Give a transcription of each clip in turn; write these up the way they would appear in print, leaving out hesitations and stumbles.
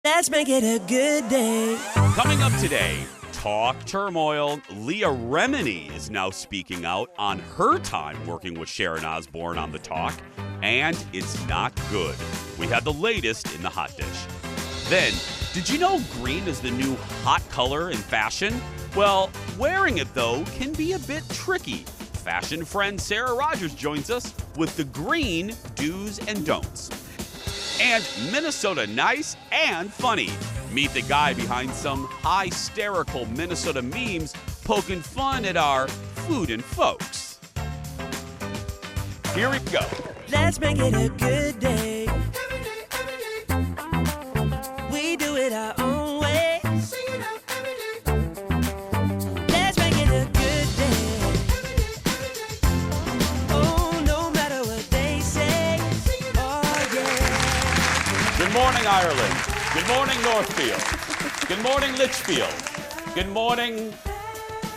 Let's make it a good day. Coming up today, talk turmoil. Leah Remini is now speaking out on her time working with Sharon Osbourne on The Talk, and it's not good. We have the latest in the hot dish. Then, did you know green is the new hot color in fashion? Well, wearing it, though, can be a bit tricky. Fashion friend Sara Rogers joins us with the green do's and don'ts. And Minnesota nice and funny. Meet the guy behind some hysterical Minnesota memes poking fun at our food and folks. Here we go. Let's make it a good day. We do it our own way. Let's make it a good day. Oh, no matter what they say. Oh, yeah. Good morning, Ireland. Good morning, Northfield. Good morning, Litchfield. Good morning,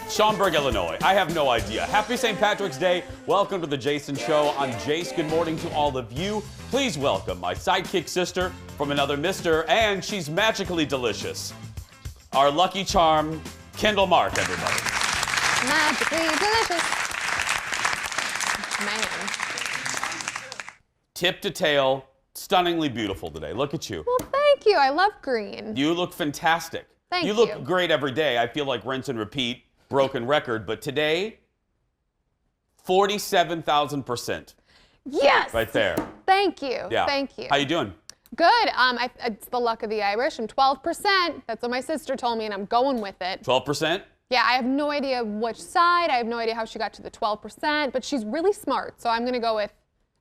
Schaumburg, Illinois. I have no idea. Happy St. Patrick's Day. Welcome to the Jason Show. I'm Jace. Good morning to all of you. Please welcome my sidekick sister from another mister, and she's magically delicious. Our lucky charm, Kendall Mark, everybody. Magically delicious. Man. Tip to tail, stunningly beautiful today. Look at you. Well, thank you. I love green. You look fantastic. Thank you. you. Look great every day. I feel like rinse and repeat, broken record. But today, 47,000%. Yes. Right there. Thank you. Yeah. Thank you. How you doing? Good. It's the luck of the Irish. I'm 12%. That's what my sister told me, and I'm going with it. 12%? Yeah, I have no idea which side. I have no idea how she got to the 12%, but she's really smart. So I'm going to go with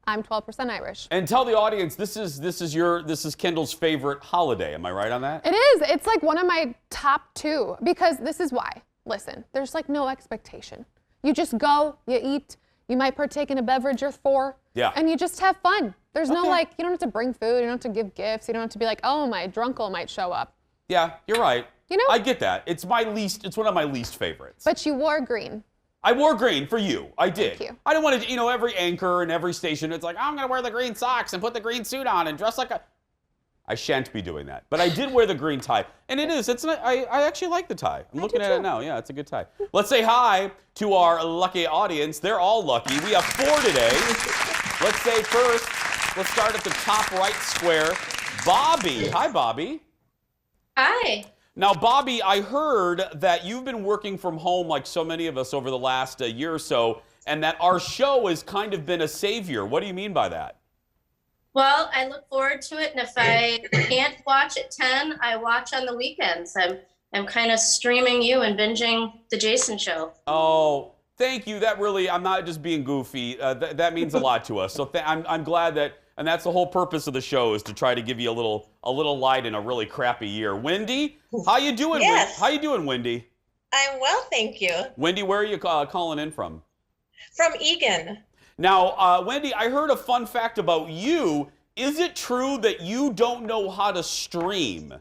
I'm 12% Irish. And tell the audience this is Kendall's favorite holiday. Am I right on that? It is. It's like one of my top two because this is why. Listen, there's like no expectation. You just go, you eat, you might partake in a beverage or four, and you just have fun. There's no like, you don't have to bring food, you don't have to give gifts, you don't have to be like, oh, my drunkle might show up. Yeah, you're right. You know? I get that. It's one of my least favorites. But you wore green. I wore green for you. I did. Thank you. I didn't want to, every anchor and every station, it's like, I'm going to wear the green socks and put the green suit on and dress like a... I shan't be doing that. But I did wear the green tie. And I actually like the tie. I'm looking at it now. Yeah, it's a good tie. Let's say hi to our lucky audience. They're all lucky. We have 4 today. Let's say first, let's start at the top right square. Bobby. Hi, Bobby. Hi. Now, Bobby, I heard that you've been working from home like so many of us over the last year or so, and that our show has kind of been a savior. What do you mean by that? Well, I look forward to it, and if I can't watch at 10, I watch on the weekends. I'm kind of streaming you and binging the Jason Show. Oh, thank you. That really, I'm not just being goofy. That means a lot to us. So I'm glad that, and that's the whole purpose of the show, is to try to give you a little light in a really crappy year. Wendy, how you doing? Yes. How you doing, Wendy? I'm well, thank you. Wendy, where are you calling in from? From Egan. Now, Wendy, I heard a fun fact about you. Is it true that you don't know how to stream?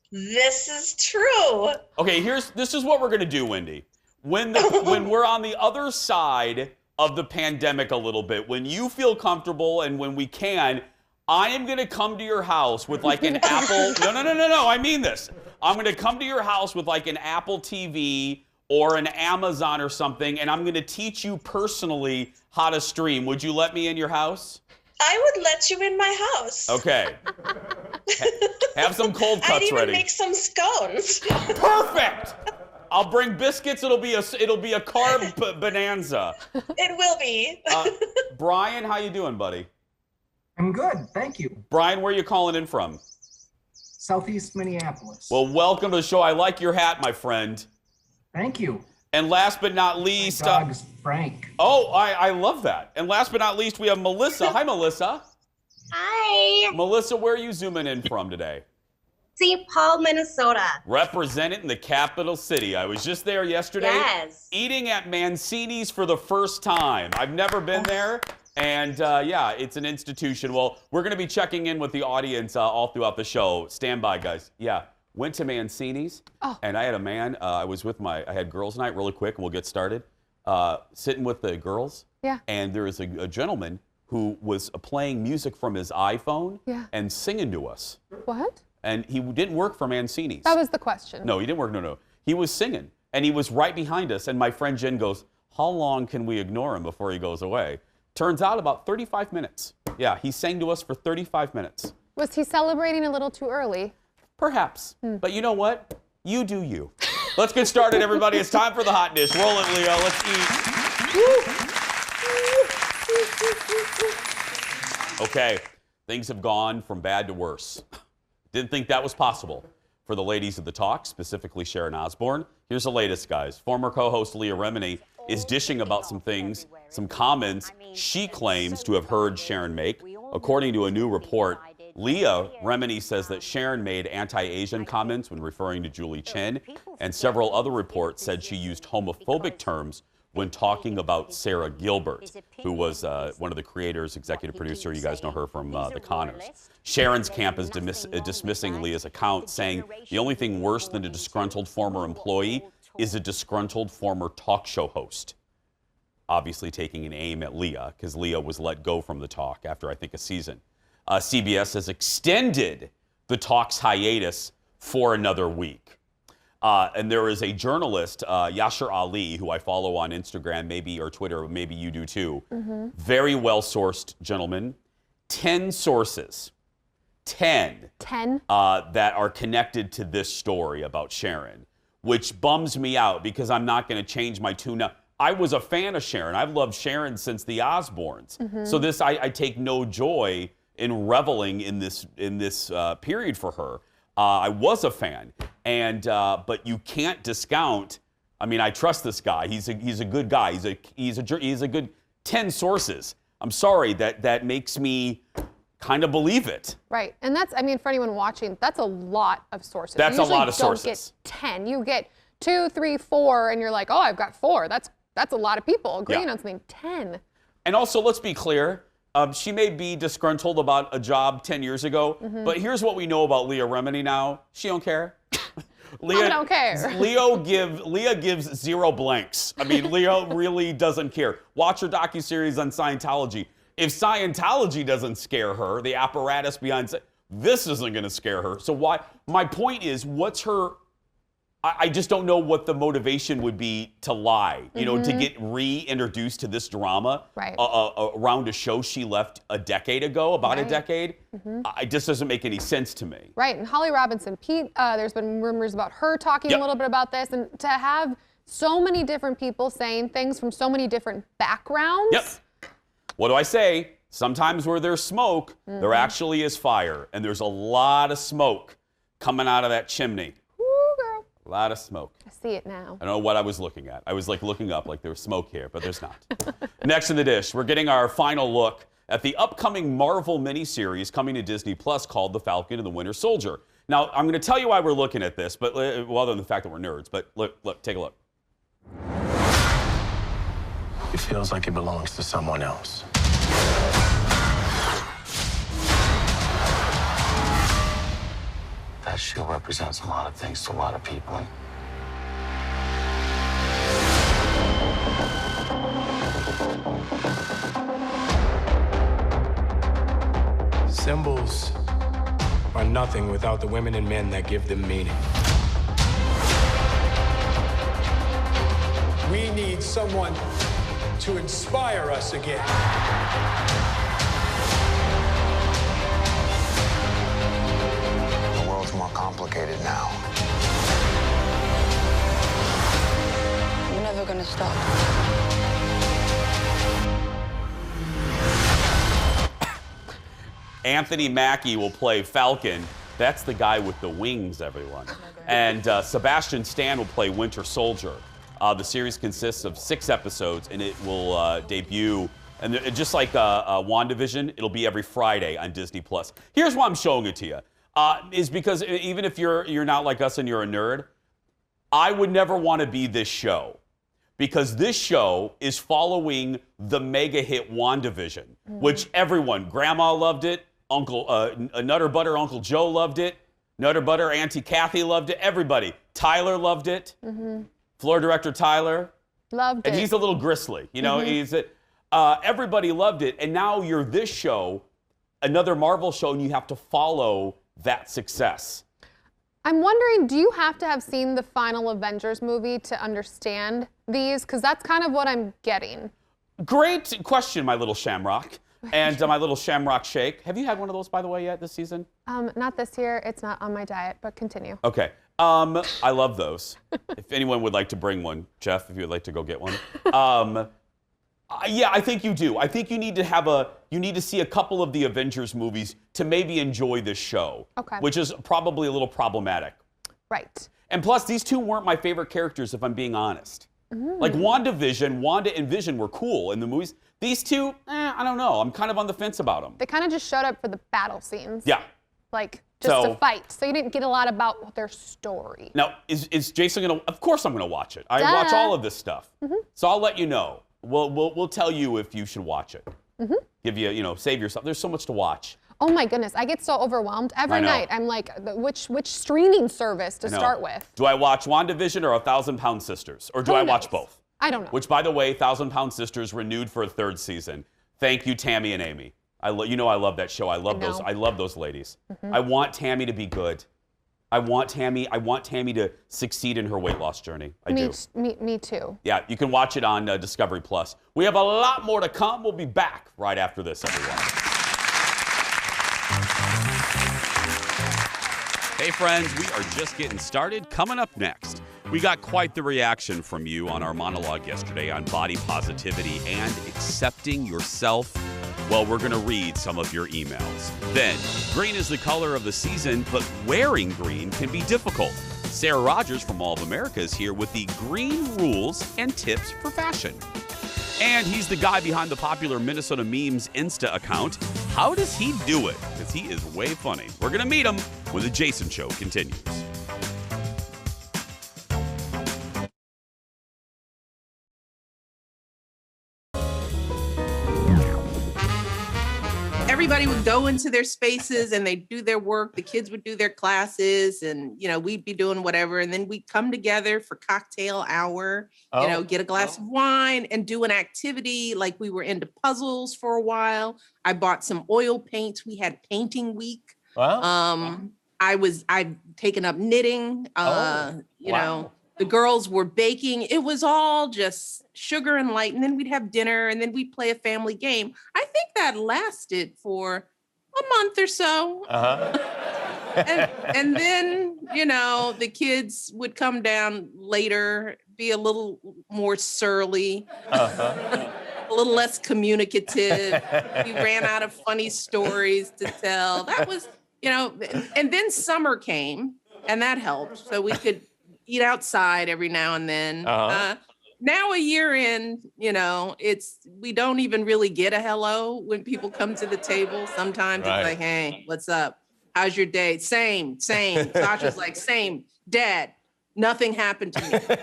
This is true. Okay, this is what we're gonna do, Wendy. When we're on the other side of the pandemic a little bit, when you feel comfortable and when we can, I am gonna come to your house with like an Apple. No, I mean this. I'm gonna come to your house with like an Apple TV or an Amazon or something, and I'm gonna teach you personally how to stream. Would you let me in your house? I would let you in my house. Okay. Have some cold cuts I'd even ready. make some scones. Perfect. I'll bring biscuits. It'll be a carb bonanza. It will be. Brian, how you doing, buddy? I'm good, thank you. Brian, where are you calling in from? Southeast Minneapolis. Well, welcome to the show. I like your hat, my friend. Thank you. And last but not least... My dog's Frank. Oh, I love that. And last but not least, we have Melissa. Hi, Melissa. Hi. Melissa, where are you zooming in from today? St. Paul, Minnesota. Representing the capital city. I was just there yesterday. Yes. Eating at Mancini's for the first time. I've never been there. And yeah, it's an institution. Well, we're going to be checking in with the audience all throughout the show. Stand by, guys. Yeah. Went to Mancini's, and I had a man, I had girls' night really quick, and we'll get started. Sitting with the girls, and there was a gentleman who was playing music from his iPhone and singing to us. What? And he didn't work for Mancini's. That was the question. No, he didn't work. No. He was singing. And he was right behind us. And my friend Jen goes, how long can we ignore him before he goes away? Turns out about 35 minutes. Yeah, he sang to us for 35 minutes. Was he celebrating a little too early? Perhaps. But you know what? You do you. Let's get started, everybody. It's time for the hot dish. Roll it, Leo. Let's eat. Okay, things have gone from bad to worse. Didn't think that was possible for the ladies of the talk, specifically Sharon Osbourne. Here's the latest, guys. Former co-host Leah Remini is dishing about some things, some comments she claims to have heard Sharon make. According to a new report, Leah Remini says that Sharon made anti-Asian comments when referring to Julie Chen, and several other reports said she used homophobic terms when talking about Sarah Gilbert, who was one of the creators, executive producer. You guys know her from The Conners. Sharon's camp is dismissing Leah's account, saying the only thing worse than a disgruntled former employee is a disgruntled former talk show host. Obviously taking an aim at Leah, because Leah was let go from the talk after, I think, a season. CBS has extended the talk's hiatus for another week. And there is a journalist, Yashar Ali, who I follow on Instagram, maybe, or Twitter, maybe you do too. Very well-sourced gentleman. 10 sources. 10. That are connected to this story about Sharon, which bums me out because I'm not going to change my tune up. I was a fan of Sharon. I've loved Sharon since the Osbournes. So this, I take no joy in reveling in this period for her. I was a fan, and but you can't discount. I mean, I trust this guy. He's a good guy. He's a good 10 sources. I'm sorry that makes me kind of believe it. Right, and that's, I mean, for anyone watching, that's a lot of sources. That's a lot of sources. You usually don't get 10. You get 2, 3, 4, and you're like, oh, I've got 4. That's a lot of people agreeing on something. 10. And also, let's be clear. She may be disgruntled about a job 10 years ago, but here's what we know about Leah Remini now. She don't care. I don't care. Leah gives 0 blanks. I mean, Leah really doesn't care. Watch her docuseries on Scientology. If Scientology doesn't scare her, the apparatus behind this isn't going to scare her. So why? My point is, what's her? I just don't know what the motivation would be to lie, you know, to get reintroduced to this drama around a show she left a decade ago, about a decade. It just doesn't make any sense to me. Right, and Holly Robinson Pete, there's been rumors about her talking a little bit about this, and to have so many different people saying things from so many different backgrounds. Yep. What do I say? Sometimes where there's smoke, there actually is fire, and there's a lot of smoke coming out of that chimney. A lot of smoke. I see it now. I don't know what I was looking at. I was like looking up like there was smoke here, but there's not. Next in the dish, we're getting our final look at the upcoming Marvel miniseries coming to Disney Plus called The Falcon and the Winter Soldier. Now, I'm going to tell you why we're looking at this, but well, other than the fact that we're nerds, but look, take a look. It feels like it belongs to someone else. That shield represents a lot of things to a lot of people. Symbols are nothing without the women and men that give them meaning. We need someone to inspire us again. More complicated now. You're never gonna stop. Anthony Mackie will play Falcon. That's the guy with the wings, everyone. And Sebastian Stan will play Winter Soldier. The series consists of 6 episodes, and it will debut. And just like WandaVision, it'll be every Friday on Disney Plus. Here's why I'm showing it to you. Is because even if you're not like us and you're a nerd, I would never want to be this show, because this show is following the mega hit WandaVision, which everyone, Grandma loved it, Nutter Butter Uncle Joe loved it, Nutter Butter Auntie Kathy loved it, everybody. Tyler loved it, floor director Tyler loved it, and he's a little gristly, you know. Everybody loved it, and now you're this show, another Marvel show, and you have to follow that success. I'm wondering, do you have to have seen the final Avengers movie to understand these? Because that's kind of what I'm getting. Great question, my little shamrock. And my little shamrock shake. Have you had one of those, by the way, yet this season? Not this year. It's not on my diet, but continue. Okay. I love those. If anyone would like to bring one, Jeff, if you would like to go get one. Yeah, I think you do. I think you need to see a couple of the Avengers movies to maybe enjoy this show. Okay. Which is probably a little problematic. Right. And plus, these two weren't my favorite characters, if I'm being honest. Like Wanda and Vision were cool in the movies. These two, I don't know. I'm kind of on the fence about them. They kind of just showed up for the battle scenes. Yeah. Like, just to fight. So you didn't get a lot about their story. Now, is Jason gonna? Of course, I'm gonna watch it. I watch all of this stuff, so I'll let you know. We'll tell you if you should watch it. Give you, save yourself. There's so much to watch. Oh my goodness, I get so overwhelmed every night. I'm like, which streaming service to start with? Do I watch WandaVision or 1,000-Pound Sisters, or do I watch both? I don't know. Which, by the way, 1,000-Pound Sisters renewed for a 3rd season. Thank you, Tammy and Amy. I love that show. I love those ladies. I want Tammy to be good. I want Tammy to succeed in her weight loss journey. I do. Me too. Yeah, you can watch it on Discovery Plus. We have a lot more to come. We'll be back right after this, everyone. Hey friends, we are just getting started. Coming up next, we got quite the reaction from you on our monologue yesterday on body positivity and accepting yourself. Well, we're going to read some of your emails. Then, green is the color of the season, but wearing green can be difficult. Sara Rogers from All of America is here with the green rules and tips for fashion. And he's the guy behind the popular Minnesota Memes Insta account. How does he do it? Because he is way funny. We're going to meet him when The Jason Show continues. Everybody would go into their spaces and they'd do their work. The kids would do their classes and, we'd be doing whatever. And then we'd come together for cocktail hour, get a glass of wine and do an activity. Like we were into puzzles for a while. I bought some oil paints. We had painting week. Wow. I'd taken up knitting, the girls were baking. It was all just sugar and light. And then we'd have dinner and then we'd play a family game. I think that lasted for a month or so. and then, the kids would come down later, be a little more surly, a little less communicative. We ran out of funny stories to tell. That was, and then summer came and that helped. So we could eat outside every now and then. Now a year in, we don't even really get a hello when people come to the table. Sometimes it's like, hey, what's up? How's your day? Same. Sasha's like, same. Dad, nothing happened to me. Okay.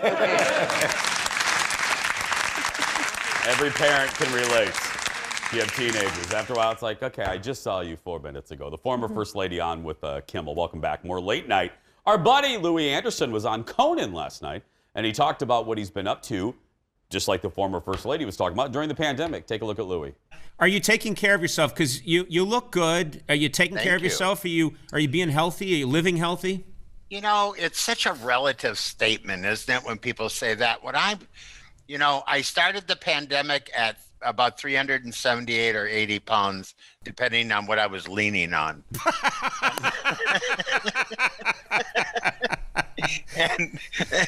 Every parent can relate. You have teenagers. After a while, it's like, okay, I just saw you 4 minutes ago. The former First Lady on with Kimmel. Welcome back. More late night. Our buddy Louis Anderson was on Conan last night, and he talked about what he's been up to, just like the former First Lady was talking about during the pandemic. Take a look at Louis. Are you taking care of yourself? Because you look good. Are you taking care of yourself? Are you being healthy? Are you living healthy? It's such a relative statement, isn't it, when people say that? I started the pandemic at about 378 or 80 pounds, depending on what I was leaning on. and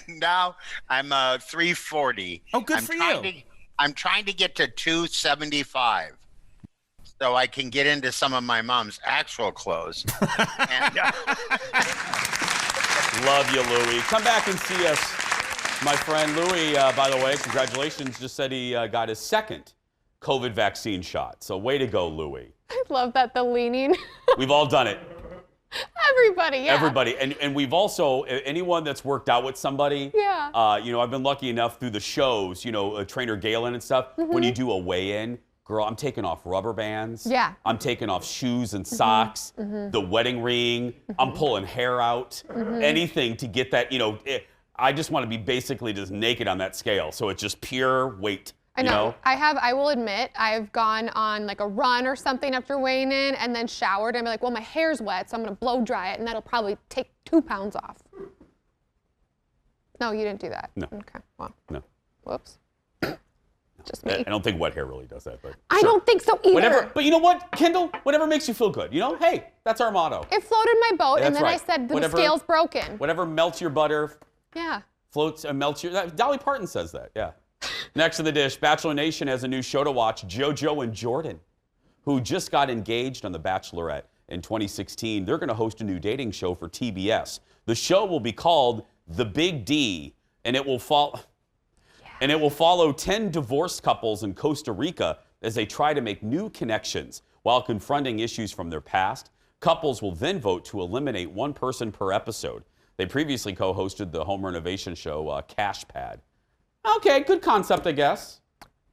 now I'm 340. Oh, good for you. I'm trying to get to 275 so I can get into some of my mom's actual clothes. And, love you, Louis. Come back and see us. My friend Louis, by the way, congratulations, just said he got his 2nd COVID vaccine shot. So way to go, Louis. I love that, the leaning. We've all done it. Everybody, yeah. Everybody. And we've also, anyone that's worked out with somebody, yeah. I've been lucky enough through the shows, Trainer Galen and stuff, when you do a weigh-in, girl, I'm taking off rubber bands. Yeah. I'm taking off shoes and socks, the wedding ring, I'm pulling hair out, anything to get that, I just want to be basically just naked on that scale. So it's just pure weight I know. I will admit, I've gone on like a run or something after weighing in and then showered and be like, well, my hair's wet, so I'm going to blow dry it, and that'll probably take 2 pounds off. No, you didn't do that. No. Okay. Well. No. Whoops. Just me. I don't think wet hair really does that, but I don't think so either. But you know what, Kendall? Whatever makes you feel good. You know, hey, that's our motto. It floated my boat, Yeah, and then that's I said the scale's broken. Whatever melts your butter. Yeah. Floats and melts your. Dolly Parton says that. Yeah. Next to the dish, Bachelor Nation has a new show to watch. JoJo and Jordan, who just got engaged on The Bachelorette in 2016, they're going to host a new dating show for TBS. The show will be called The Big D, and it will follow 10 divorced couples in Costa Rica as they try to make new connections while confronting issues from their past. Couples will then vote to eliminate one person per episode. They previously co-hosted the home renovation show Cash Pad. Okay, good concept, I guess.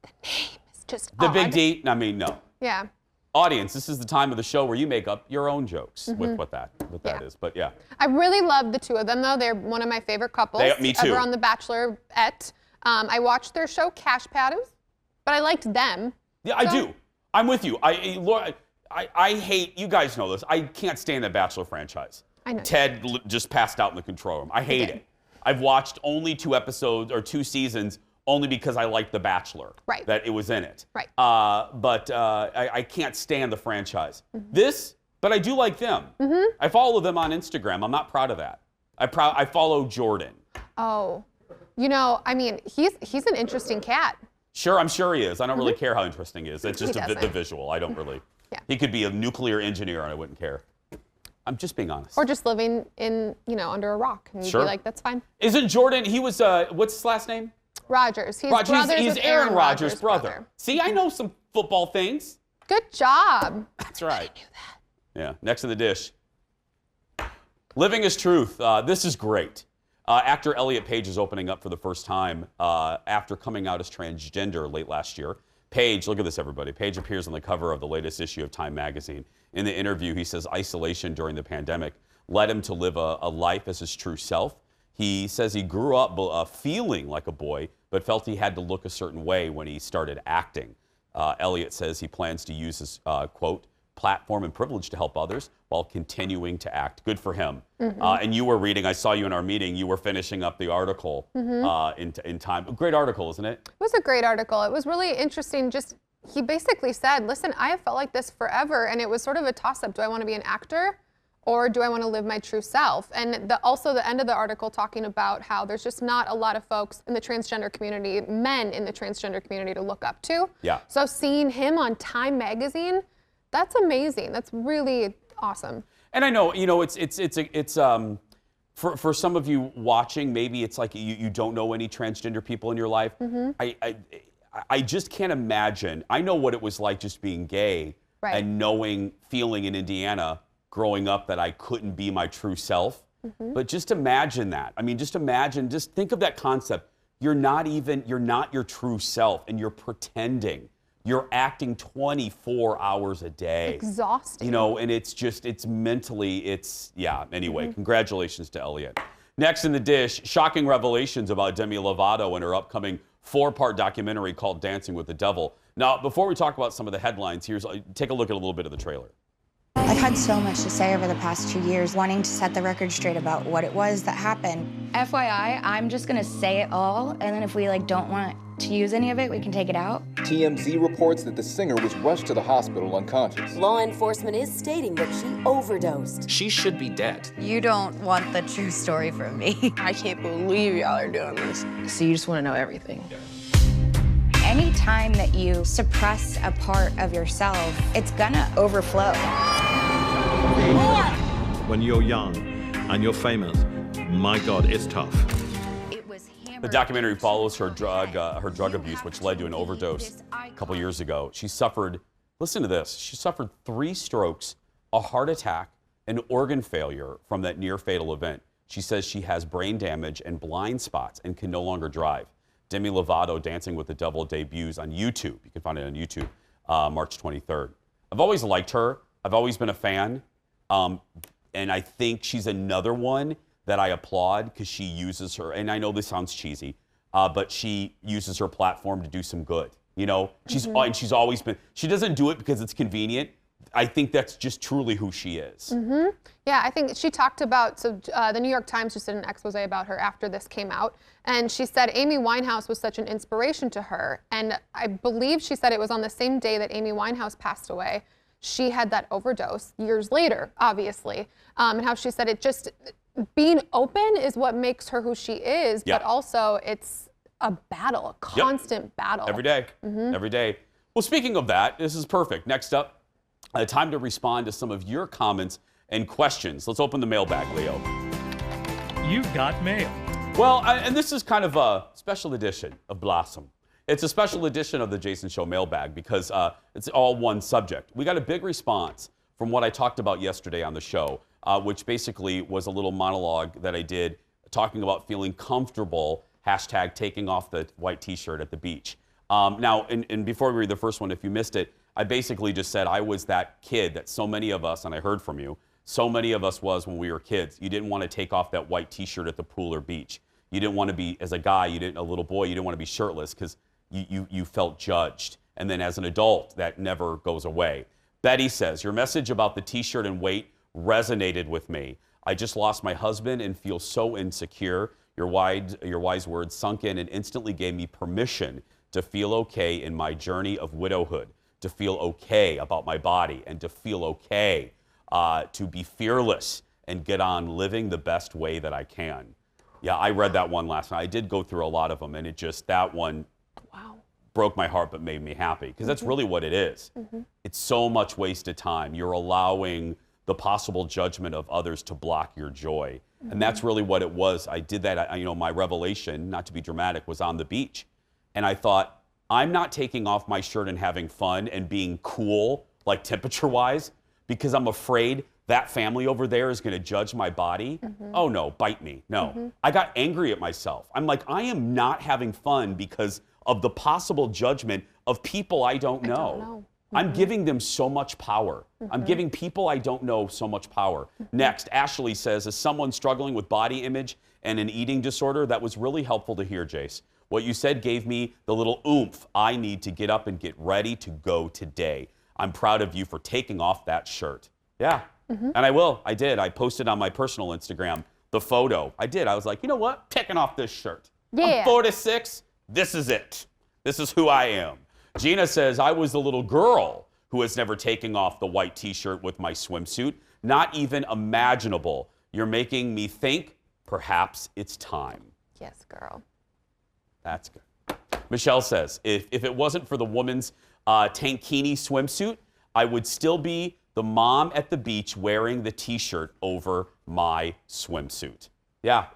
The name is just The odd. Big D? I mean, no. Yeah. Audience, this is the time of the show where you make up your own jokes with what that is. But yeah. I really love the two of them, though. They're one of my favorite couples Me too. ever on The Bachelorette. I watched their show, Cash Pad, but I liked them. Yeah, I do. I'm with you. I hate, you guys know this, I can't stand the Bachelor franchise. I know. Ted just passed out in the control room. I hate it. I've watched only 2 episodes or 2 seasons only because I liked The Bachelor. Right. That it was in it. Right. But I can't stand the franchise. But I do like them. I follow them on Instagram. I'm not proud of that. I follow Jordan. Oh, you know, I mean, he's an interesting cat. Sure, I'm sure he is. I don't really care how interesting he is. It's just He the doesn't. visual. I don't really. Yeah. He could be a nuclear engineer and I wouldn't care. I'm just being honest. Or just living in, under a rock. And you'd Sure. be like, that's fine. Isn't Jordan, he was, what's his last name? Rogers. He's Rogers. brothers He's with Aaron Rodgers' brother. See, I know some football things. Good job. That's right. I knew that. Yeah. Next to the dish. Living is Truth. This is great. Actor Elliot Page is opening up for the first time after coming out as transgender late last year. Page, look at this, everybody. Page appears on the cover of the latest issue of Time magazine. In the interview, he says isolation during the pandemic led him to live a life as his true self. He says he grew up feeling like a boy, but felt he had to look a certain way when he started acting. Elliot says he plans to use his, quote, platform and privilege to help others while continuing to act. Good for him. And you were reading, I saw you in our meeting, you were finishing up the article in Time. A great article, isn't it? It was a great article. It was really interesting. He basically said, listen, I have felt like this forever. And it was sort of a toss-up. Do I want to be an actor or do I want to live my true self? And also the end of the article talking about how there's just not a lot of folks in the transgender community, men in the transgender community to look up to. Yeah. So seeing him on Time magazine, that's amazing. That's really awesome. And I know, it's for some of you watching, maybe it's like you don't know any transgender people in your life. I just can't imagine. I know what it was like just being gay and feeling in Indiana growing up that I couldn't be my true self. But just imagine that. I mean, just think of that concept. You're not your true self and you're pretending. You're acting 24 hours a day. Exhausting. And it's mentally, anyway, congratulations to Elliot. Next in the dish, shocking revelations about Demi Lovato and her upcoming 4-part documentary called Dancing with the Devil. Now, before we talk about some of the headlines, take a look at a little bit of the trailer. I've had so much to say over the past 2 years, wanting to set the record straight about what it was that happened. FYI, I'm just gonna say it all, and then if we don't want to use any of it, we can take it out. TMZ reports that the singer was rushed to the hospital unconscious. Law enforcement is stating that she overdosed. She should be dead. You don't want the true story from me. I can't believe y'all are doing this. So you just want to know everything. Any time that you suppress a part of yourself, it's gonna overflow. When you're young and you're famous, my God, it's tough. The documentary follows her drug abuse, which led to an overdose a couple years ago. She suffered, listen to this, she suffered 3 strokes, a heart attack, and organ failure from that near-fatal event. She says she has brain damage and blind spots and can no longer drive. Demi Lovato, Dancing with the Devil, debuts on YouTube. You can find it on YouTube, March 23rd. I've always liked her. I've always been a fan. And I think she's another one that I applaud because she uses her, and I know this sounds cheesy, but she uses her platform to do some good. You know, and she's always been. She doesn't do it because it's convenient. I think that's just truly who she is. Yeah, I think she talked about, the New York Times just did an expose about her after this came out, and she said Amy Winehouse was such an inspiration to her, and I believe she said it was on the same day that Amy Winehouse passed away. She had that overdose years later, obviously, and how she said it just, being open is what makes her who she is, but also it's a battle, a constant battle. Every day, every day. Well, speaking of that, this is perfect. Next up, time to respond to some of your comments and questions. Let's open the mailbag, Leo. You've got mail. Well, and this is kind of a special edition of Blossom. It's a special edition of the Jason Show mailbag because it's all one subject. We got a big response from what I talked about yesterday on the show, which basically was a little monologue that I did talking about feeling comfortable, hashtag taking off the white t-shirt at the beach. Now, and before we read the first one, if you missed it, I basically just said I was that kid that so many of us, and I heard from you, so many of us was when we were kids. You didn't want to take off that white t-shirt at the pool or beach. You didn't want to be, as a guy, a little boy, you didn't want to be shirtless because you felt judged. And then as an adult, that never goes away. Betty says, your message about the t-shirt and weight resonated with me. I just lost my husband and feel so insecure. Your wise words sunk in and instantly gave me permission to feel okay in my journey of widowhood, to feel okay about my body, and to feel okay to be fearless and get on living the best way that I can. Yeah, I read that one last night. I did go through a lot of them, and that one broke my heart but made me happy, because that's really what it is. It's so much wasted time. You're allowing the possible judgment of others to block your joy. And that's really what it was. I did that, my revelation, not to be dramatic, was on the beach. And I thought, I'm not taking off my shirt and having fun and being cool, like temperature-wise, because I'm afraid that family over there is going to judge my body. Oh no, bite me. No. I got angry at myself. I'm like, I am not having fun because of the possible judgment of people I don't know. I'm giving them so much power. I'm giving people I don't know so much power. Next, Ashley says, as someone struggling with body image and an eating disorder, that was really helpful to hear, Jace. What you said gave me the little oomph I need to get up and get ready to go today. I'm proud of you for taking off that shirt. Yeah, and I will. I did. I posted on my personal Instagram the photo. I did. I was like, you know what? Taking off this shirt. I'm 46. This is it. This is who I am. Gina says, I was the little girl who has never taken off the white t-shirt with my swimsuit. Not even imaginable. You're making me think perhaps it's time. Yes, girl. That's good. Michelle says, if it wasn't for the woman's tankini swimsuit, I would still be the mom at the beach wearing the t-shirt over my swimsuit. Yeah.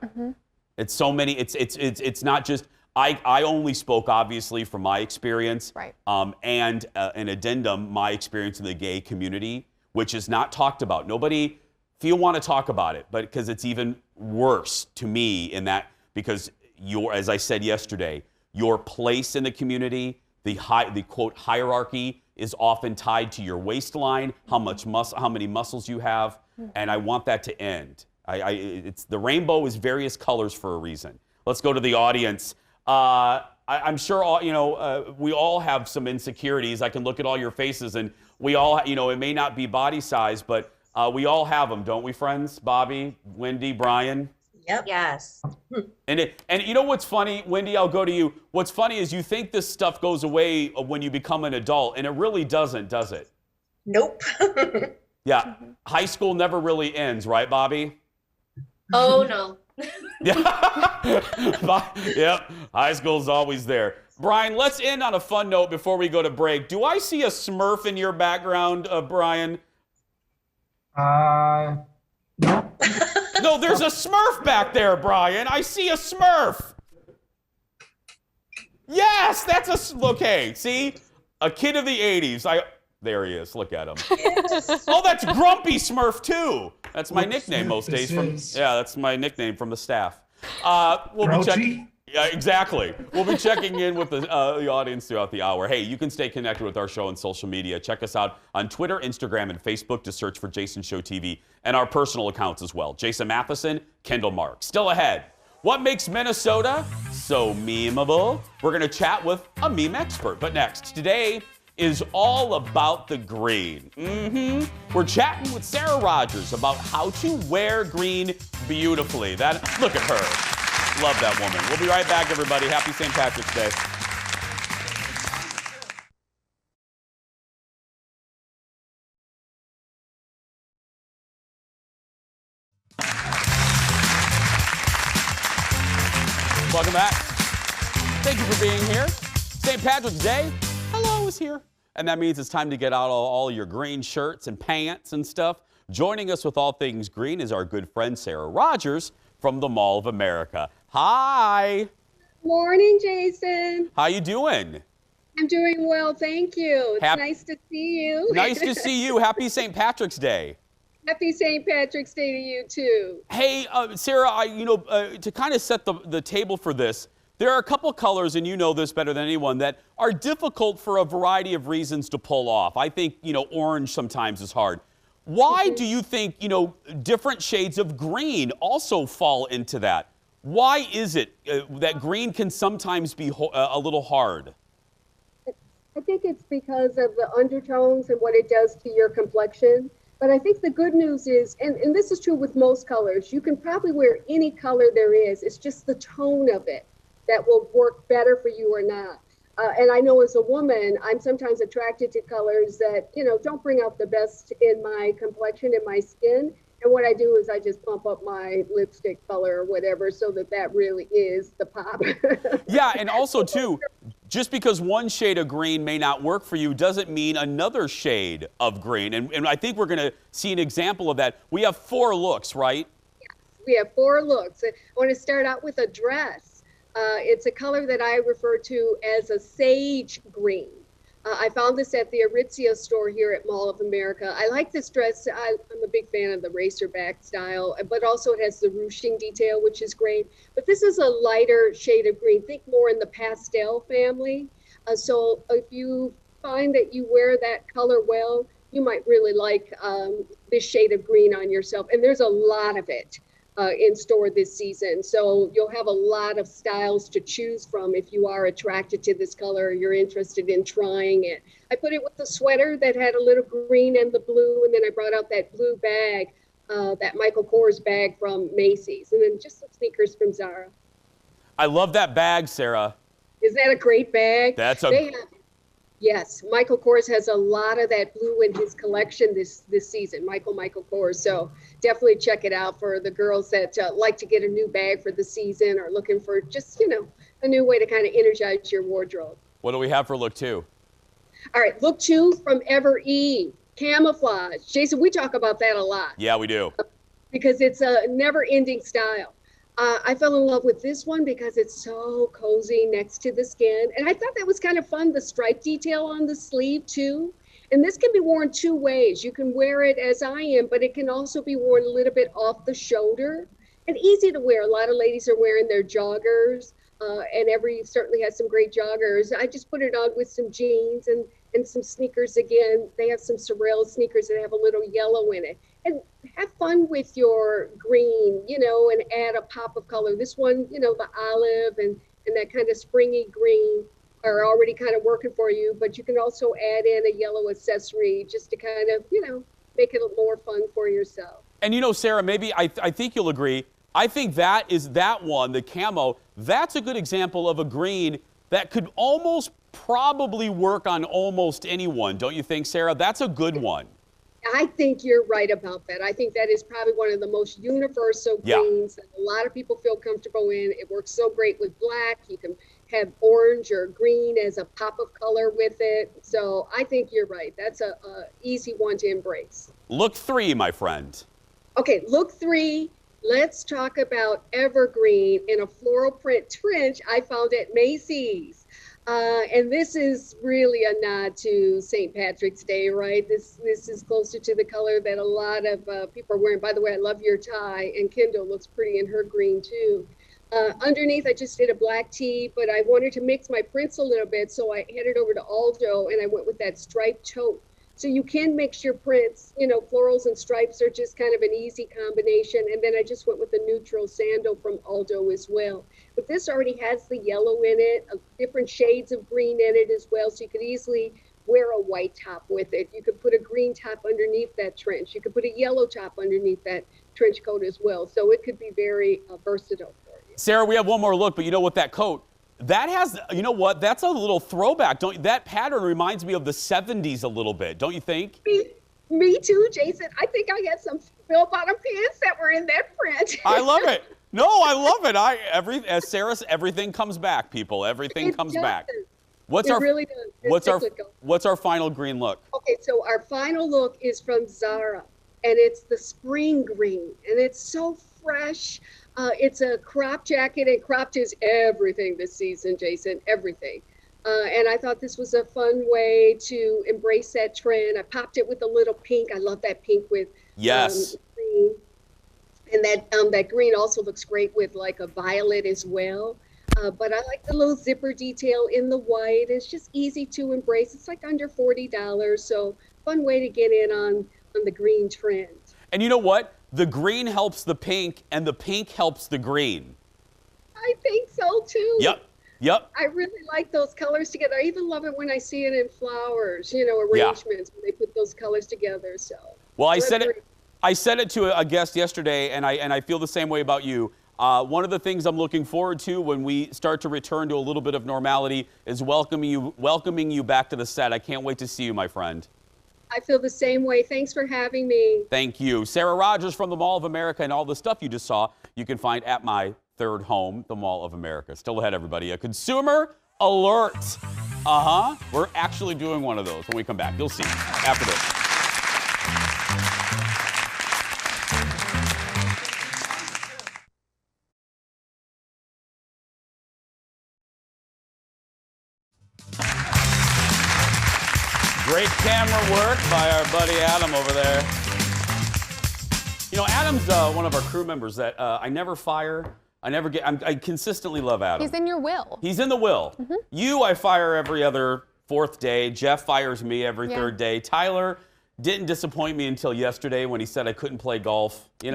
It's so many, it's not just, I only spoke obviously from my experience, right. And an addendum, my experience in the gay community, which is not talked about. Nobody, if you want to talk about it, but because it's even worse to me in that, because as I said yesterday, your place in the community, the quote hierarchy is often tied to your waistline, how many muscles you have, and I want that to end. It's the rainbow is various colors for a reason. Let's go to the audience. I'm sure we all have some insecurities. I can look at all your faces, and we all, it may not be body size, but we all have them, don't we, friends? Bobby, Wendy, Brian. Yep. Yes. And you know what's funny, Wendy? I'll go to you. What's funny is you think this stuff goes away when you become an adult, and it really doesn't, does it? Nope. Yeah. High school never really ends, right, Bobby? Oh no. Yep. High school's always there. Brian, let's end on a fun note before we go to break. Do I see a Smurf in your background, Brian? No, there's a Smurf back there, Brian. I see a Smurf. Yes, that's okay. See, a kid of the '80s. There he is. Look at him. Oh, that's Grumpy Smurf too. That's my nickname most days. That's my nickname from the staff. We'll be checking. Yeah, exactly. We'll be checking in with the audience throughout the hour. Hey, you can stay connected with our show on social media. Check us out on Twitter, Instagram, and Facebook to search for Jason Show TV, and our personal accounts as well. Jason Matheson, Kendall Mark. Still ahead. What makes Minnesota so memeable. We're going to chat with a meme expert. But next, today is all about the green. We're chatting with Sara Rogers about how to wear green beautifully. Look at her. Love that woman. We'll be right back, everybody. Happy St. Patrick's Day. Welcome back. Thank you for being here. St. Patrick's Day, hello, is here. And that means it's time to get out all your green shirts and pants and stuff. Joining us with all things green is our good friend Sara Rogers from the Mall of America. Hi. Morning, Jason. How you doing? I'm doing well, thank you. It's nice to see you. Nice to see you. Happy St. Patrick's Day. Happy St. Patrick's Day to you, too. Hey, Sara, to kind of set the table for this, there are a couple colors, and you know this better than anyone, that are difficult for a variety of reasons to pull off. I think, orange sometimes is hard. Why do you think, different shades of green also fall into that? Why is it that green can sometimes be a little hard? I think it's because of the undertones and what it does to your complexion. But I think the good news is, and this is true with most colors, you can probably wear any color there is. It's just the tone of it that will work better for you or not. And I know as a woman, I'm sometimes attracted to colors that, don't bring out the best in my complexion and my skin. And what I do is I just pump up my lipstick color or whatever so that really is the pop. Yeah, and also, too, just because one shade of green may not work for you doesn't mean another shade of green. And I think we're going to see an example of that. We have 4 looks, right? Yes, we have 4 looks. I want to start out with a dress. It's a color that I refer to as a sage green. I found this at the Aritzia store here at Mall of America. I like this dress. I'm a big fan of the racerback style, but also it has the ruching detail, which is great. But this is a lighter shade of green. Think more in the pastel family. So if you find that you wear that color well, you might really like this shade of green on yourself. And there's a lot of it in store this season. So you'll have a lot of styles to choose from if you are attracted to this color, or you're interested in trying it. I put it with the sweater that had a little green and the blue, and then I brought out that blue bag, that Michael Kors bag from Macy's, and then just some sneakers from Zara. I love that bag, Sara. Isn't that a great bag? Yes, Michael Kors has a lot of that blue in his collection this season, Michael Kors. So definitely check it out for the girls that like to get a new bag for the season or looking for just, a new way to kind of energize your wardrobe. What do we have for look 2? All right, look 2 from Ever E, camouflage. Jason, we talk about that a lot. Yeah, we do. Because it's a never-ending style. I fell in love with this one because it's so cozy next to the skin. And I thought that was kind of fun, the stripe detail on the sleeve too. And this can be worn 2 ways. You can wear it as I am, but it can also be worn a little bit off the shoulder and easy to wear. A lot of ladies are wearing their joggers and Every certainly has some great joggers. I just put it on with some jeans and some sneakers again. They have some Sorel sneakers that have a little yellow in it. And have fun with your green, and add a pop of color. This one, the olive and that kind of springy green are already kind of working for you, but you can also add in a yellow accessory just to kind of, make it more fun for yourself. And Sara, maybe I think you'll agree. I think that one, the camo, that's a good example of a green that could almost probably work on almost anyone. Don't you think, Sara? That's a good one. I think you're right about that. I think that is probably one of the most universal greens that a lot of people feel comfortable in. It works so great with black. You can have orange or green as a pop of color with it. So I think you're right. That's a easy one to embrace. Look 3, my friend. Okay, look 3. Let's talk about evergreen in a floral print trench I found at Macy's. And this is really a nod to St. Patrick's Day, right? This is closer to the color that a lot of people are wearing. By the way, I love your tie, and Kendall looks pretty in her green too. Underneath, I just did a black tee, but I wanted to mix my prints a little bit, so I headed over to Aldo, and I went with that striped tote So you can mix your prints, florals and stripes are just kind of an easy combination. And then I just went with the neutral sandal from Aldo as well. But this already has the yellow in it, different shades of green in it as well. So you could easily wear a white top with it. You could put a green top underneath that trench. You could put a yellow top underneath that trench coat as well. So it could be very versatile for you. Sarah, we have one more look, but you know what, that coat, that has, you know what, that's a little throwback. That pattern reminds me of the 70s a little bit, don't you think? Me too, Jason. I think I had some bell-bottom pants that were in that print. I love it. No, I love it. As Sarah said, everything comes back, people. Everything comes back. What's our final green look? Okay, so our final look is from Zara, and it's the spring green, and it's so fresh. It's a crop jacket, and cropped is everything this season, Jason, everything. And I thought this was a fun way to embrace that trend. I popped it with a little pink. I love that pink with green. And that green also looks great with like a violet as well. But I like the little zipper detail in the white. It's just easy to embrace. It's like under $40, so fun way to get in on the green trend. And you know what? The green helps the pink, and the pink helps the green. I think so, too. Yep. I really like those colors together. I even love it when I see it in flowers, arrangements, when they put those colors together. So. Well, I said it to a guest yesterday, and I feel the same way about you. One of the things I'm looking forward to when we start to return to a little bit of normality is welcoming you back to the set. I can't wait to see you, my friend. I feel the same way. Thanks for having me. Thank you. Sara Rogers from the Mall of America, and all the stuff you just saw, you can find at my third home, the Mall of America. Still ahead, everybody. A consumer alert. We're actually doing one of those when we come back. You'll see after this. Great camera work by our buddy Adam over there. You know, Adam's one of our crew members that I never fire. I consistently love Adam. He's in your will. He's in the will. You, I fire every other fourth day. Jeff fires me every third day. Tyler didn't disappoint me until yesterday when he said I couldn't play golf. There's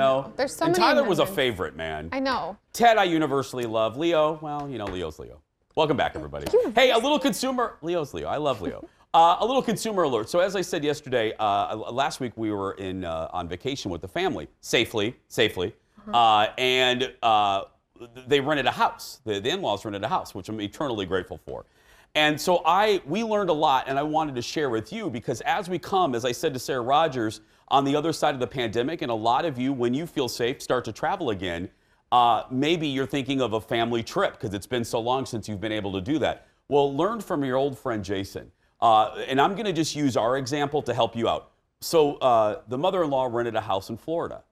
so and many Tyler was a amendments. favorite, man. I know. Ted, I universally love. Leo, well, Leo's Leo. Welcome back, everybody. Hey, a little consumer. Leo's Leo. I love Leo. A little consumer alert. So as I said yesterday, last week we were on vacation with the family, safely, and they rented a house. The in-laws rented a house, which I'm eternally grateful for. And so we learned a lot, and I wanted to share with you because as we come, as I said to Sara Rogers, on the other side of the pandemic, and a lot of you, when you feel safe, start to travel again, maybe you're thinking of a family trip because it's been so long since you've been able to do that. Well, learn from your old friend Jason. And I'm going to just use our example to help you out. So the mother-in-law rented a house in Florida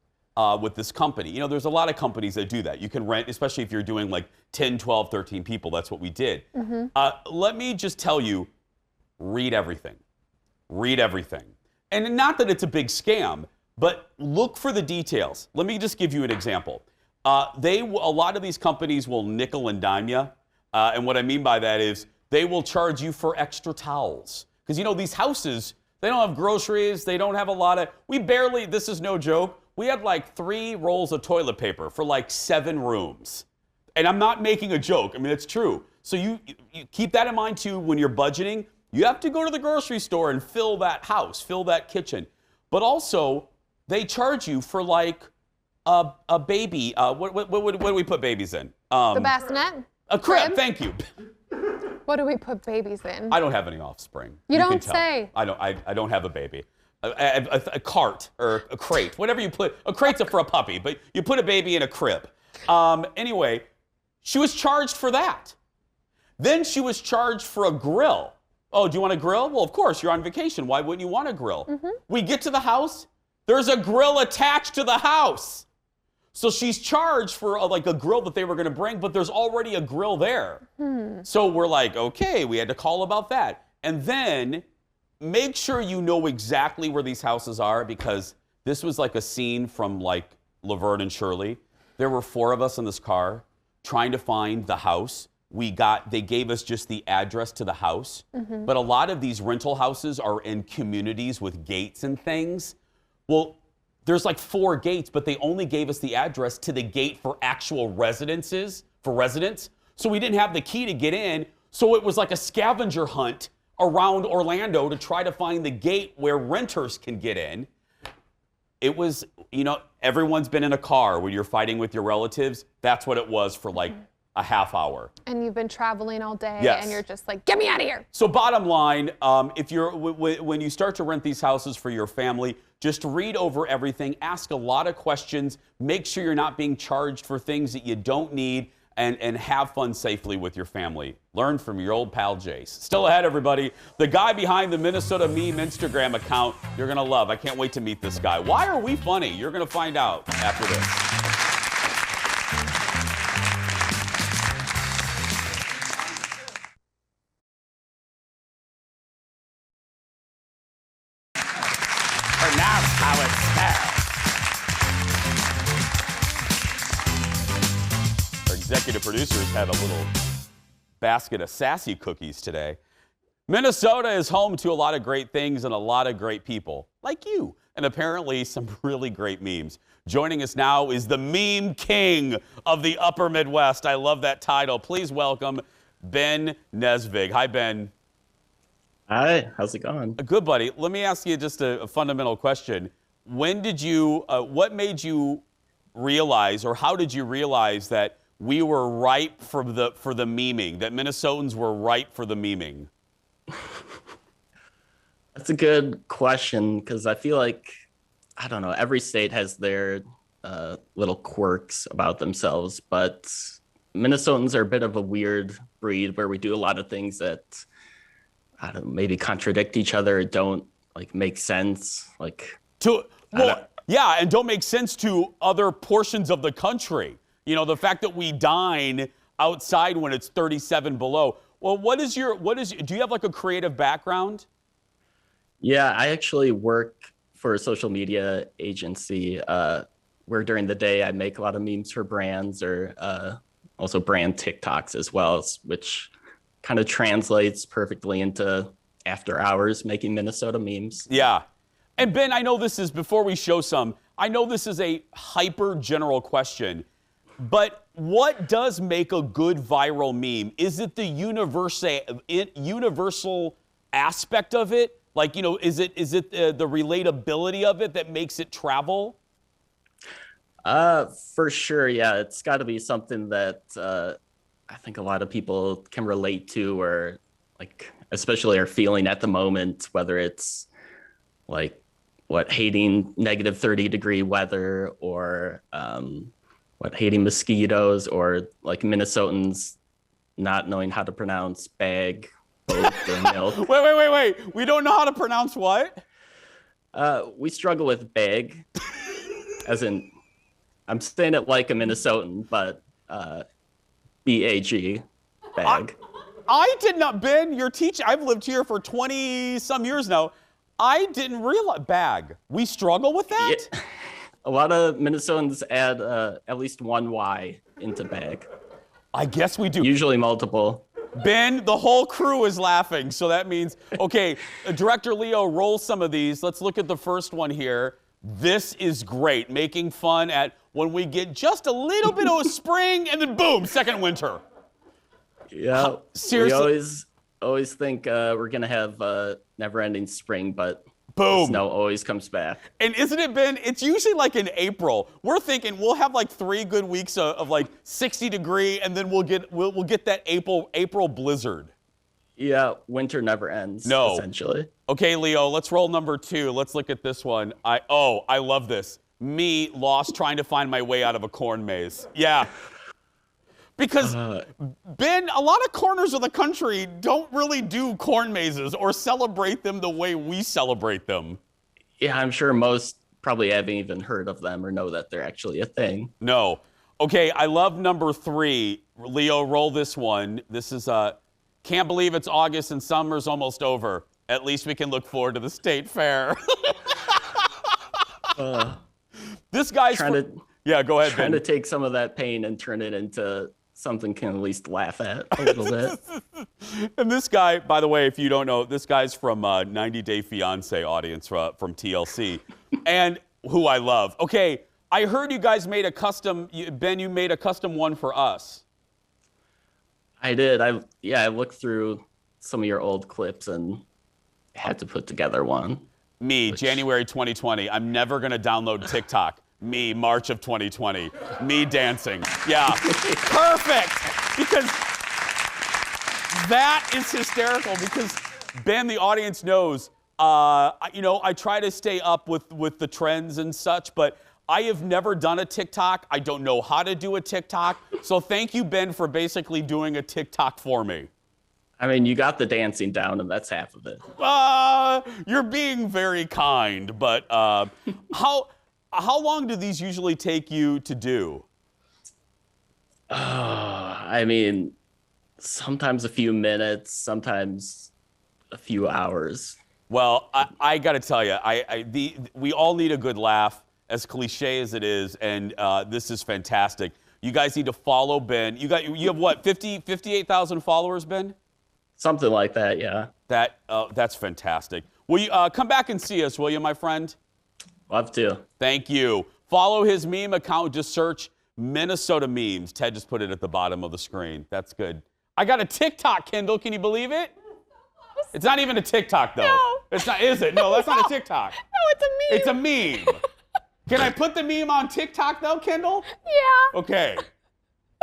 with this company. There's a lot of companies that do that. You can rent, especially if you're doing like 10, 12, 13 people. That's what we did. Let me just tell you, read everything. Read everything. And not that it's a big scam, but look for the details. Let me just give you an example. A lot of these companies will nickel and dime you. And what I mean by that is, they will charge you for extra towels. Because, these houses, they don't have groceries. They don't have a lot of, this is no joke. We had like 3 rolls of toilet paper for like 7 rooms. And I'm not making a joke. I mean, it's true. So you keep that in mind too when you're budgeting. You have to go to the grocery store and fill that house, fill that kitchen. But also, they charge you for like a baby. What do we put babies in? The bassinet? A crib, thank you. What do we put babies in? I don't have any offspring. You don't can tell. say. I don't have a baby. A cart or a crate, whatever you put. A crate's for a puppy, but you put a baby in a crib. Anyway, she was charged for that. Then she was charged for a grill. Oh, do you want a grill? Well, of course, you're on vacation. Why wouldn't you want a grill? We get to the house. There's a grill attached to the house. So she's charged for a grill that they were going to bring, but there's already a grill there. So we're like, okay, we had to call about that. And then make sure you know exactly where these houses are because this was like a scene from like Laverne and Shirley. There were 4 of us in this car trying to find the house they gave us just the address to the house. But a lot of these rental houses are in communities with gates and things. Well, there's like 4 gates, but they only gave us the address to the gate for actual residents. So we didn't have the key to get in. So it was like a scavenger hunt around Orlando to try to find the gate where renters can get in. It was, everyone's been in a car when you're fighting with your relatives. That's what it was for like a half hour. And you've been traveling all day, Yes. and you're just like, get me out of here. So bottom line, when you start to rent these houses for your family, just read over everything, ask a lot of questions, make sure you're not being charged for things that you don't need, and have fun safely with your family. Learn from your old pal Jace. Still ahead, everybody, the guy behind the Minnesota Meme Instagram account you're going to love. I can't wait to meet this guy. Why are we funny? You're going to find out after this. Pronounce how it's spelled. Our executive producers had a little basket of sassy cookies today. Minnesota is home to a lot of great things and a lot of great people, like you, and apparently some really great memes. Joining us now is the meme king of the upper Midwest. I love that title. Please welcome Ben Nesvig. Hi, Ben. Hi, how's it going? Good, buddy. Let me ask you just a fundamental question. When did you, what made you realize, or how did you realize that we were ripe for the memeing, that Minnesotans were ripe for the memeing? That's a good question, because I feel like, I don't know, every state has their little quirks about themselves, but Minnesotans are a bit of a weird breed where we do a lot of things that, I don't know, maybe contradict each other, don't like make sense, like and don't make sense to other portions of the country. The fact that we dine outside when it's 37 below. Well, do you have like a creative background? Yeah, I actually work for a social media agency where during the day I make a lot of memes for brands, or also brand TikToks as well, which kind of translates perfectly into after hours making Minnesota memes. Yeah. And Ben, I know this is, before we show some, I know this is a hyper general question, but what does make a good viral meme? Is it the universal aspect of it? Like, is it the relatability of it that makes it travel? For sure, yeah. It's got to be something that I think a lot of people can relate to, or like especially are feeling at the moment, whether it's like hating negative 30-degree weather, or hating mosquitoes, or like Minnesotans not knowing how to pronounce bag, boat, or milk. Wait. We don't know how to pronounce what? We struggle with bag, as in, I'm saying it like a Minnesotan, but B-A-G, bag. I did not, Ben, your teacher, I've lived here for 20-some years now. I didn't realize, bag. We struggle with that? Yeah. A lot of Minnesotans add at least one Y into bag. I guess we do. Usually multiple. Ben, the whole crew is laughing, so that means, okay, Director Leo, roll some of these. Let's look at the first one here. This is great, making fun at when we get just a little bit of a spring, and then boom, second winter. Yeah, seriously. We always think we're gonna have never-ending spring, but boom, the snow always comes back. And isn't it, Ben? It's usually like in April. We're thinking we'll have like 3 good weeks of like 60-degree, and then we'll get that April blizzard. Yeah, winter never ends. No, essentially. Okay, Leo, let's roll number 2. Let's look at this one. I love this. Me lost trying to find my way out of a corn maze. Yeah. Because, Ben, a lot of corners of the country don't really do corn mazes or celebrate them the way we celebrate them. Yeah, I'm sure most probably haven't even heard of them or know that they're actually a thing. No. Okay, I love number 3. Leo, roll this one. This is, can't believe it's August and summer's almost over. At least we can look forward to the state fair. This guy's trying to yeah, go ahead, trying Ben. to take some of that pain and turn it into something can at least laugh at a little bit. And this guy, by the way, if you don't know, this guy's from 90 Day Fiance audience from TLC, and who I love. Okay, I heard you guys made a custom, Ben, you made a custom one for us. I did. I looked through some of your old clips and had to put together one. Me, January 2020. I'm never going to download TikTok. Me, March of 2020. Me dancing. Yeah. Perfect. Because that is hysterical because Ben, the audience knows, I try to stay up with the trends and such, but I have never done a TikTok. I don't know how to do a TikTok. So thank you, Ben, for basically doing a TikTok for me. I mean, you got the dancing down, and that's half of it. You're being very kind, but how long do these usually take you to do? I mean, sometimes a few minutes, sometimes a few hours. Well, I got to tell you, we all need a good laugh, as cliche as it is, and this is fantastic. You guys need to follow Ben. You have what, 58,000 followers, Ben? Something like that, yeah. That's fantastic. Will you come back and see us, will you, my friend? Love to. Thank you. Follow his meme account. Just search Minnesota Memes. Ted just put it at the bottom of the screen. That's good. I got a TikTok, Kendall. Can you believe it? It's not even a TikTok, though. No. It's not, is it? No, that's not a TikTok. No, it's a meme. It's a meme. Can I put the meme on TikTok, though, Kendall? Yeah. Okay.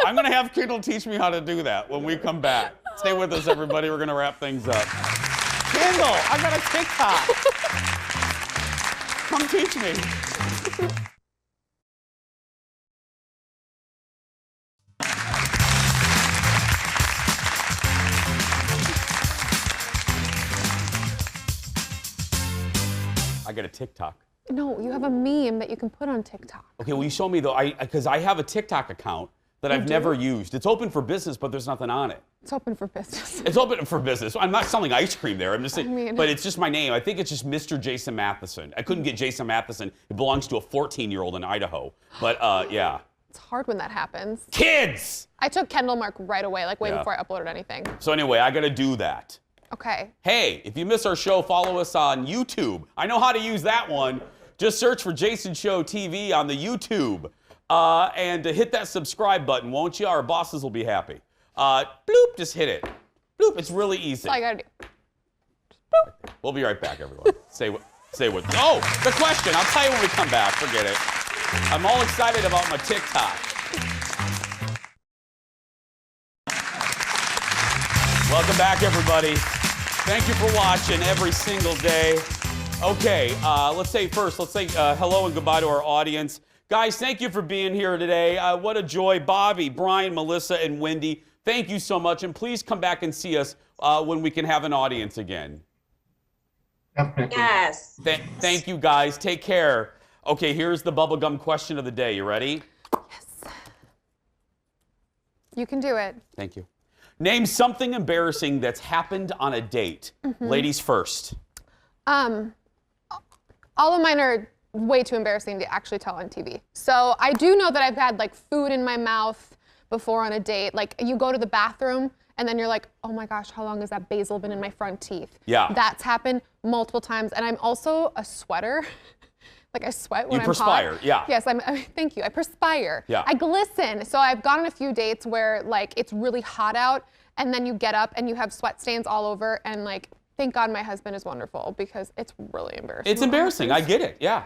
I'm going to have Kendall teach me how to do that when we come back. Stay with us, everybody. We're going to wrap things up. Kendall, I got a TikTok. Come teach me. I got a TikTok. No, you have a meme that you can put on TikTok. Okay, will you show me though? Because I have a TikTok account that I've never used. It's open for business, but there's nothing on it. It's open for business. It's open for business. I'm not selling ice cream there. I'm just saying, but it's just my name. I think it's just Mr. Jason Matheson. I couldn't get Jason Matheson. It belongs to a 14-year-old in Idaho. But yeah. It's hard when that happens. Kids! I took Kendall Mark right away, like way before I uploaded anything. So anyway, I got to do that. Okay. Hey, if you miss our show, follow us on YouTube. I know how to use that one. Just search for Jason Show TV on the YouTube. And hit that subscribe button, won't you? Our bosses will be happy. Bloop, just hit it. Bloop, it's really easy. That's all I gotta do. Bloop. We'll be right back, everyone. Stay with Oh, the question. I'll tell you when we come back. Forget it. I'm all excited about my TikTok. Welcome back, everybody. Thank you for watching every single day. Okay, let's say hello and goodbye to our audience. Guys, thank you for being here today. What a joy. Bobby, Brian, Melissa, and Wendy, thank you so much. And please come back and see us when we can have an audience again. Yes. Thank you, guys. Take care. Okay, here's the bubblegum question of the day. You ready? Yes. You can do it. Thank you. Name something embarrassing that's happened on a date. Ladies first. All of mine are way too embarrassing to actually tell on TV. So I do know that I've had like food in my mouth before on a date. Like you go to the bathroom and then you're like, oh my gosh, how long has that basil been in my front teeth? Yeah. That's happened multiple times. And I'm also a sweater. Like I sweat when I'm perspire, hot. yeah. Yes, thank you. I perspire. Yeah. I glisten. So I've gone on a few dates where like it's really hot out and then you get up and you have sweat stains all over and like, thank God my husband is wonderful because it's really embarrassing. It's embarrassing. I get it. Yeah.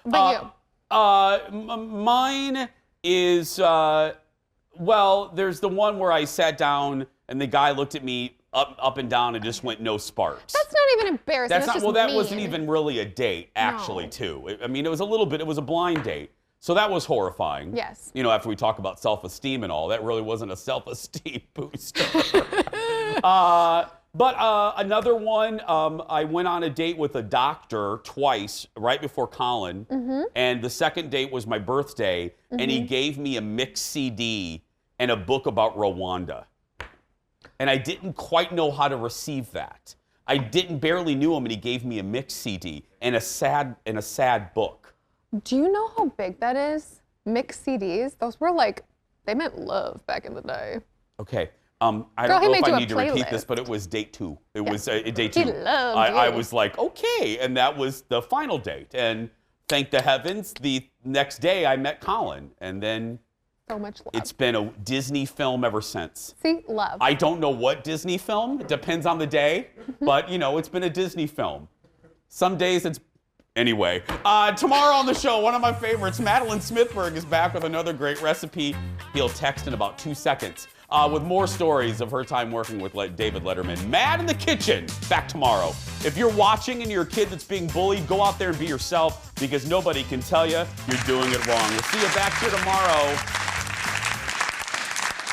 But you? Mine is, well, there's the one where I sat down and the guy looked at me up and down and just went no sparks. That's not even embarrassing. That's just that mean. wasn't even really a date, actually, too. I mean, it was a little bit, it was a blind date. So that was horrifying. Yes. You know, after we talk about self-esteem and all, that really wasn't a self-esteem booster. But another one, I went on a date with a doctor twice right before Colin. And the second date was my birthday. And he gave me a mixed CD and a book about Rwanda. And I didn't quite know how to receive that. I barely knew him, and he gave me a mixed CD and a sad book. Do you know how big that is? Mixed CDs? Those were like They meant love back in the day. Okay. I Girl, don't he know made if you I a need to repeat playlist. this, but it was date 2. It was day 2. He loved I you. was like, okay, and that was the final date. And thank the heavens, the next day I met Colin, and then So much love. it's been a Disney film ever since. See, love. I don't know what Disney film. It depends on the day, but it's been a Disney film. Some days it's. Anyway, tomorrow on the show, one of my favorites, Madeline Smithberg, is back with another great recipe. He'll text in about 2 seconds with more stories of her time working with David Letterman. Mad in the Kitchen, back tomorrow. If you're watching and you're a kid that's being bullied, go out there and be yourself because nobody can tell you you're doing it wrong. We'll see you back here tomorrow.